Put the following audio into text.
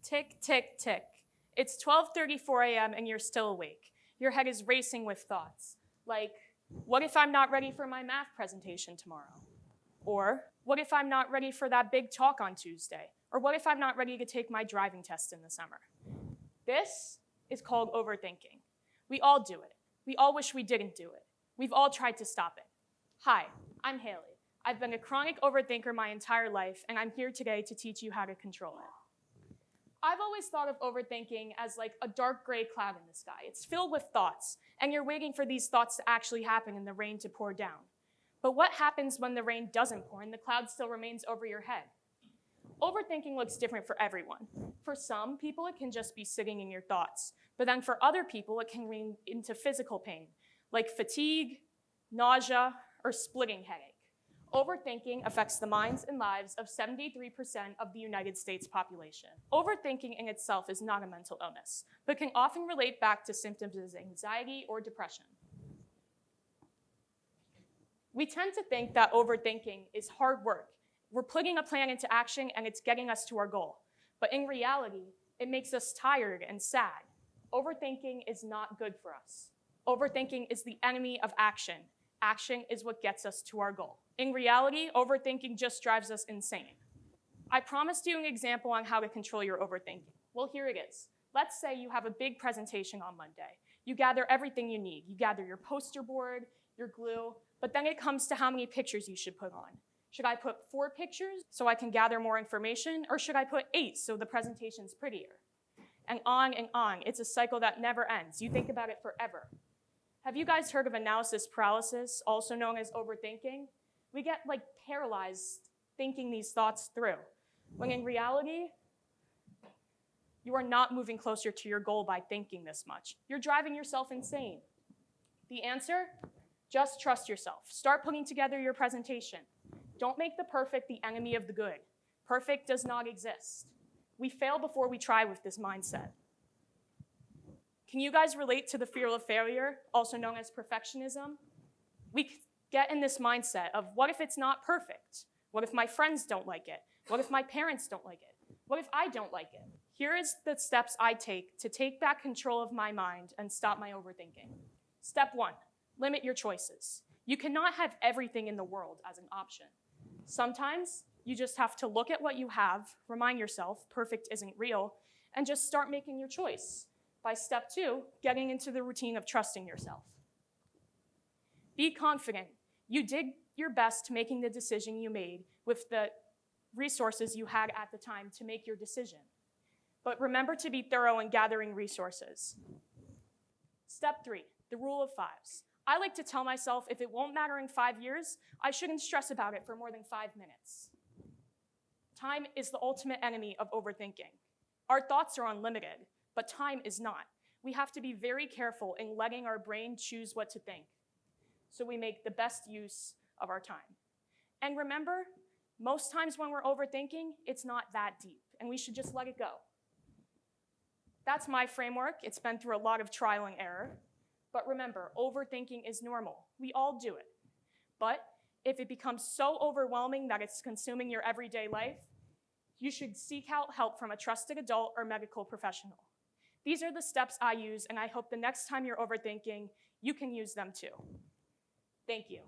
Tick, tick, tick. It's 12:34 a.m. and you're still awake. Your head is racing with thoughts. Like, what if I'm not ready for my math presentation tomorrow? Or, what if I'm not ready for that big talk on Tuesday? Or what if I'm not ready to take my driving test in the summer? This is called overthinking. We all do it. We all wish we didn't do it. We've all tried to stop it. Hi, I'm Haley. I've been a chronic overthinker my entire life, and I'm here today to teach you how to control it. I've always thought of overthinking as like a dark gray cloud in the sky. It's filled with thoughts, and you're waiting for these thoughts to actually happen and the rain to pour down. But what happens when the rain doesn't pour and the cloud still remains over your head? Overthinking looks different for everyone. For some people, it can just be sitting in your thoughts. But then for other people, it can lead into physical pain, like fatigue, nausea, or splitting headache. Overthinking affects the minds and lives of 73% of the United States population. Overthinking in itself is not a mental illness, but can often relate back to symptoms of anxiety or depression. We tend to think that overthinking is hard work. We're putting a plan into action and it's getting us to our goal. But in reality, it makes us tired and sad. Overthinking is not good for us. Overthinking is the enemy of action. Action is what gets us to our goal. In reality, overthinking just drives us insane. I promised you an example on how to control your overthinking. Well, here it is. Let's say you have a big presentation on Monday. You gather everything you need. You gather your poster board, your glue, but then it comes to how many pictures you should put on. Should I put 4 pictures so I can gather more information, or should I put 8 so the presentation's prettier? And on and on. It's a cycle that never ends. You think about it forever. Have you guys heard of analysis paralysis, also known as overthinking? We get like paralyzed thinking these thoughts through, when in reality, you are not moving closer to your goal by thinking this much. You're driving yourself insane. The answer? Just trust yourself. Start putting together your presentation. Don't make the perfect the enemy of the good. Perfect does not exist. We fail before we try with this mindset. Can you guys relate to the fear of failure, also known as perfectionism? We get in this mindset of, what if it's not perfect? What if my friends don't like it? What if my parents don't like it? What if I don't like it? Here is the steps I take to take back control of my mind and stop my overthinking. Step 1, limit your choices. You cannot have everything in the world as an option. Sometimes you just have to look at what you have, remind yourself perfect isn't real, and just start making your choice. By step 2, getting into the routine of trusting yourself. Be confident. You did your best making the decision you made with the resources you had at the time to make your decision. But remember to be thorough in gathering resources. Step 3, the rule of 5s. I like to tell myself if it won't matter in 5 years, I shouldn't stress about it for more than 5 minutes. Time is the ultimate enemy of overthinking. Our thoughts are unlimited, but time is not. We have to be very careful in letting our brain choose what to think, so we make the best use of our time. And remember, most times when we're overthinking, it's not that deep, and we should just let it go. That's my framework. It's been through a lot of trial and error. But remember, overthinking is normal. We all do it. But if it becomes so overwhelming that it's consuming your everyday life, you should seek out help from a trusted adult or medical professional. These are the steps I use, and I hope the next time you're overthinking, you can use them too. Thank you.